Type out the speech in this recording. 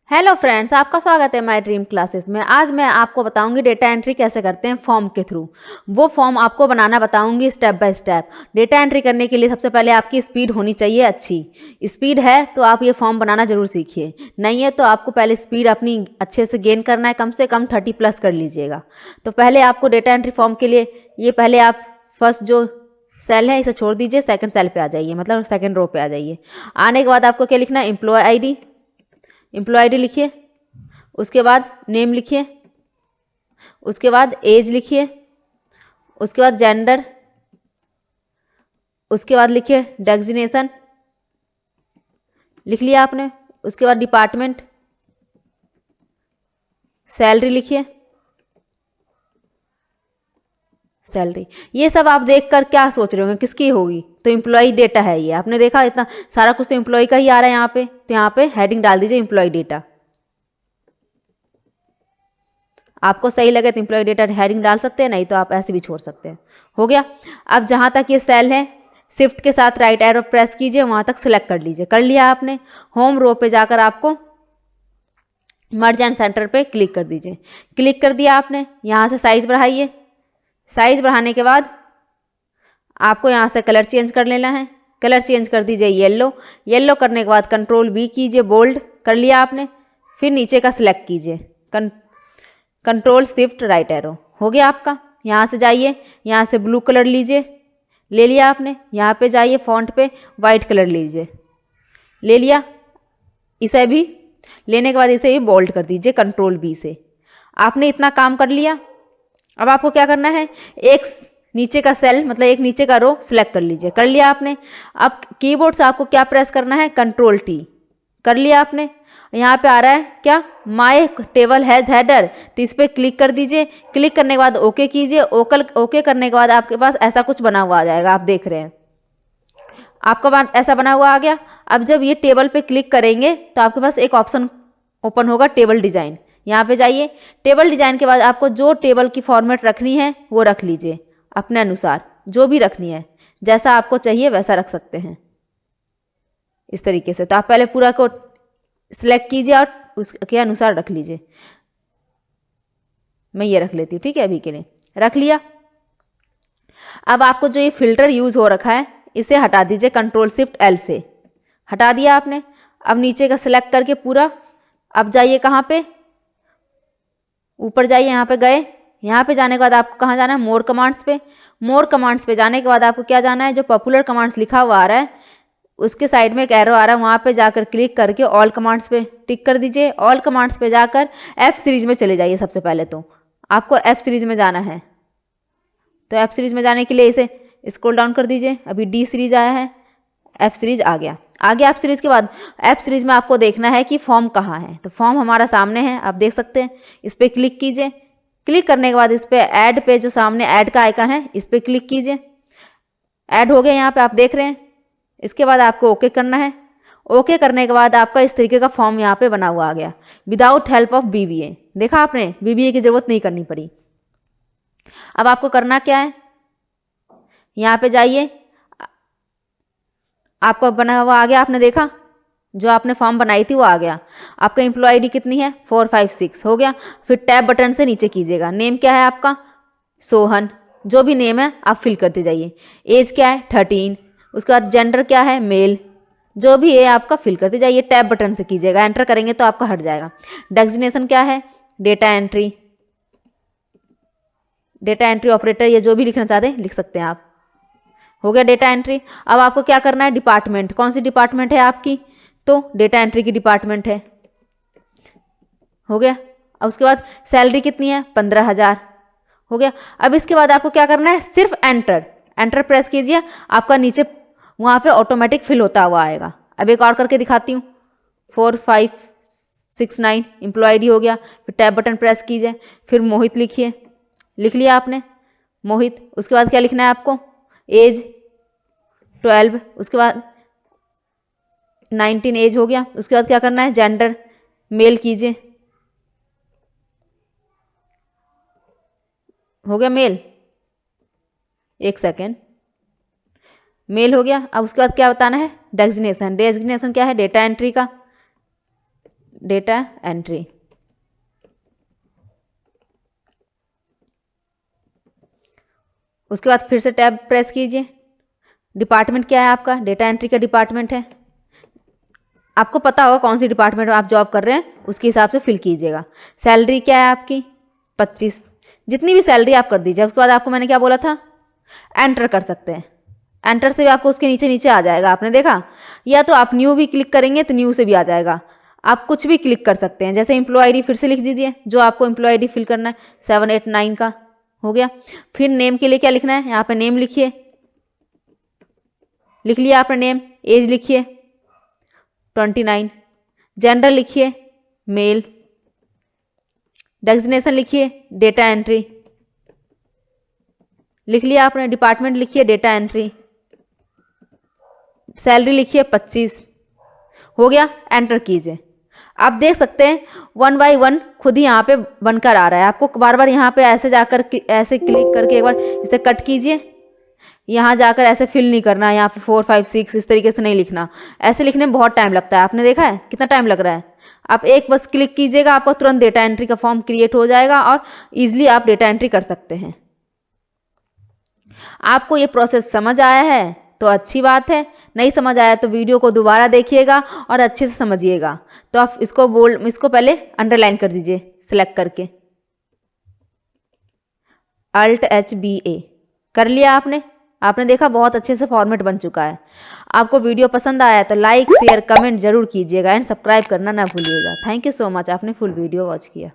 Hello friends, आपका स्वागत है माय ड्रीम क्लासेस में। आज मैं आपको बताऊंगी डेटा एंट्री कैसे करते हैं फॉर्म के थ्रू। वो फॉर्म आपको बनाना बताऊंगी step by step. Data entry करने के लिए सबसे पहले आपकी स्पीड होनी चाहिए अच्छी। स्पीड है तो आप ये फॉर्म बनाना जरूर सीखिए, नहीं है तो आपको पहले स्पीड अपनी अच्छे से गेन करना है, कम से कम 30+ कर लीजिएगा। तो पहले आपको डेटा एंट्री फॉर्म के लिए ये पहले आप फर्स्ट जो सेल है इसे छोड़ दीजिए, सेकंड सेल पे आ जाइए, मतलब सेकंड रो पे आ जाइए। आने के बाद आपको क्या लिखना है, एम्प्लॉय आईडी लिखिए, उसके बाद नेम लिखिए, उसके बाद एज लिखिए, उसके बाद जेंडर, उसके बाद लिखिए डेजिग्नेशन, लिख लिया आपने। उसके बाद डिपार्टमेंट, सैलरी लिखिए, सैलरी। ये सब आप देखकर क्या सोच रहे होंगे किसकी होगी, तो एम्प्लॉय डेटा है ये। आपने देखा इतना सारा कुछ तो एम्प्लॉय का ही आ रहा है यहाँ पे, तो यहाँ पे हेडिंग डाल दीजिए एम्प्लॉय डेटा। आपको सही लगे तो एम्प्लॉय डेटा हेडिंग डाल सकते हैं, नहीं तो आप ऐसे भी छोड़ सकते हैं। हो गया। अब जहाँ तक ये सेल है शिफ्ट के साथ राइट एरो प्रेस कीजिए, वहाँ तक सिलेक्ट कर लीजिए। कर लिया आपने। होम रो पे जाकर आपको मर्ज एंड सेंटर पे क्लिक कर दीजिए। क्लिक कर दिया आपने। यहाँ से साइज बढ़ाइए। साइज बढ़ाने के बाद आपको यहाँ से कलर चेंज कर लेना है। कलर चेंज कर दीजिए येलो। येलो करने के बाद कंट्रोल बी कीजिए, बोल्ड कर लिया आपने। फिर नीचे का सिलेक्ट कीजिए, कंट्रोल शिफ्ट राइट एरो। हो गया आपका। यहाँ से जाइए, यहाँ से ब्लू कलर लीजिए, ले लिया आपने। यहाँ पे जाइए फॉन्ट पे वाइट कलर लीजिए, ले लिया। इसे भी लेने के बाद इसे भी बोल्ड कर दीजिए कंट्रोल बी से। आपने इतना काम कर लिया। अब आपको क्या करना है, एक नीचे का सेल मतलब एक नीचे का रो सिलेक्ट कर लीजिए। कर लिया आपने। अब कीबोर्ड से आपको क्या प्रेस करना है, कंट्रोल टी। कर लिया आपने। यहाँ पे आ रहा है क्या, माय टेबल हैज़ हेडर, तो इस पर क्लिक कर दीजिए। क्लिक करने के बाद ओके कीजिए। ओके करने के बाद आपके पास ऐसा कुछ बना हुआ आ जाएगा, आप देख रहे हैं आपका बात ऐसा बना हुआ आ गया। अब जब ये टेबल पे क्लिक करेंगे तो आपके पास एक ऑप्शन ओपन होगा, टेबल डिज़ाइन। यहाँ पे जाइए। टेबल डिज़ाइन के बाद आपको जो टेबल की फॉर्मेट रखनी है वो रख लीजिए अपने अनुसार, जो भी रखनी है, जैसा आपको चाहिए वैसा रख सकते हैं इस तरीके से। तो आप पहले पूरा को सिलेक्ट कीजिए और उसके अनुसार रख लीजिए। मैं ये रख लेती हूँ, ठीक है, अभी के लिए रख लिया। अब आपको जो ये फिल्टर यूज़ हो रखा है इसे हटा दीजिए, कंट्रोल शिफ्ट एल से हटा दिया आपने। अब नीचे का सिलेक्ट करके पूरा, अब जाइए कहाँ पे, ऊपर जाइए, यहाँ पे गए। यहाँ पे जाने के बाद आपको कहाँ जाना है, मोर कमांड्स पे। मोर कमांड्स पे जाने के बाद आपको क्या जाना है, जो पॉपुलर कमांड्स लिखा हुआ आ रहा है उसके साइड में एक एरो आ रहा है, वहाँ पे जाकर क्लिक करके ऑल कमांड्स पे टिक कर दीजिए। ऑल कमांड्स पे जाकर एफ सीरीज में चले जाइए। सबसे पहले तो आपको एफ सीरीज में जाना है, तो एफ सीरीज में जाने के लिए इसे स्क्रॉल डाउन कर दीजिए। अभी डी सीरीज आया है, एफ सीरीज आ गया। आगे एफ सीरीज के बाद एफ सीरीज में आपको देखना है कि फॉर्म कहाँ है, तो फॉर्म हमारा सामने है, आप देख सकते हैं। इस पर क्लिक कीजिए। क्लिक करने के बाद इस पर ऐड पे जो सामने ऐड का आइकन है इस पर क्लिक कीजिए। ऐड हो गया यहाँ पे, आप देख रहे हैं। इसके बाद आपको ओके करना है। ओके करने के बाद आपका इस तरीके का फॉर्म यहाँ पे बना हुआ आ गया, विदाउट हेल्प ऑफ बीबीए। देखा आपने, बीबीए की जरूरत नहीं करनी पड़ी। अब आपको करना क्या है, यहाँ पे जाइए, आपका बना हुआ आ गया, आपने देखा जो आपने फॉर्म बनाई थी वो आ गया। आपका एम्प्लॉय आईडी कितनी है, 456 हो गया। फिर टैब बटन से नीचे कीजिएगा। नेम क्या है आपका, सोहन, जो भी नेम है आप फिल करते जाइए। एज क्या है, 13। उसके बाद जेंडर क्या है, मेल, जो भी है आपका फिल करते जाइए। टैब बटन से कीजिएगा, एंटर करेंगे तो आपका हट जाएगा। डेजिग्नेशन क्या है, data entry, data entry operator, ये जो भी लिखना चाहते हैं लिख सकते हैं आप। हो गया डेटा एंट्री। अब आपको क्या करना है, डिपार्टमेंट, कौन सी डिपार्टमेंट है आपकी, तो डेटा एंट्री की डिपार्टमेंट है। हो गया। अब उसके बाद सैलरी कितनी है, 15,000 हो गया। अब इसके बाद आपको क्या करना है, सिर्फ एंटर, एंटर प्रेस कीजिए। आपका नीचे वहाँ पे ऑटोमेटिक फिल होता हुआ आएगा। अब एक और करके दिखाती हूँ, 4569 एम्प्लॉय आईडी हो गया। फिर टैब बटन प्रेस कीजिए, फिर मोहित लिखिए, लिख लिया आपने मोहित। उसके बाद क्या लिखना है आपको, एज 12, उसके बाद 19 एज हो गया। उसके बाद क्या करना है, जेंडर मेल कीजिए, हो गया मेल, एक सेकेंड, मेल हो गया। अब उसके बाद क्या बताना है, डेजिग्नेशन, डेजिग्नेशन क्या है, डेटा एंट्री का, डेटा एंट्री। उसके बाद फिर से टैब प्रेस कीजिए। डिपार्टमेंट क्या है आपका? डेटा एंट्री का डिपार्टमेंट है। आपको पता होगा कौन सी डिपार्टमेंट में आप जॉब कर रहे हैं, उसके हिसाब से फिल कीजिएगा। सैलरी क्या है आपकी? 25। जितनी भी सैलरी आप कर दीजिए। उसके बाद आपको मैंने क्या बोला था? एंटर कर सकते हैं। एंटर से भी आपको उसके नीचे नीचे आ जाएगा, आपने देखा। या तो आप न्यू भी क्लिक करेंगे तो न्यू से भी आ जाएगा। आप कुछ भी क्लिक कर सकते हैं। जैसे एम्प्लॉय आईडी फिर से लिख दीजिए, जो आपको एम्प्लॉय आईडी फिल करना है 789 का हो गया। फिर नेम के लिए क्या लिखना है? यहाँ पे नेम लिखिए। लिख लिया आपने नेम। एज लिखिए 29। जेंडर लिखिए मेल। डेजिग्नेशन लिखिए डेटा एंट्री। लिख लिया आपने। डिपार्टमेंट लिखिए डेटा एंट्री। सैलरी लिखिए 25। हो गया। एंटर कीजिए। आप देख सकते हैं 1 बाय 1 खुद ही यहाँ पे बनकर आ रहा है। आपको बार बार यहाँ पे ऐसे जाकर ऐसे क्लिक करके एक बार इसे कट कीजिए। यहाँ जाकर ऐसे फिल नहीं करना। यहाँ पे 4 5 6 इस तरीके से नहीं लिखना। ऐसे लिखने में बहुत टाइम लगता है। आपने देखा है कितना टाइम लग रहा है। आप एक बस क्लिक कीजिएगा, आपको तुरंत डेटा एंट्री का फॉर्म क्रिएट हो जाएगा और ईजिली आप डेटा एंट्री कर सकते हैं। आपको ये प्रोसेस समझ आया है तो अच्छी बात है। नहीं समझ आया तो वीडियो को दोबारा देखिएगा और अच्छे से समझिएगा। तो आप इसको पहले अंडरलाइन कर दीजिए सिलेक्ट करके। Alt+HBA कर लिया आपने। आपने देखा बहुत अच्छे से फॉर्मेट बन चुका है। आपको वीडियो पसंद आया तो लाइक शेयर कमेंट जरूर कीजिएगा एंड सब्सक्राइब करना ना भूलिएगा। थैंक यू सो मच, आपने फुल वीडियो वॉच किया।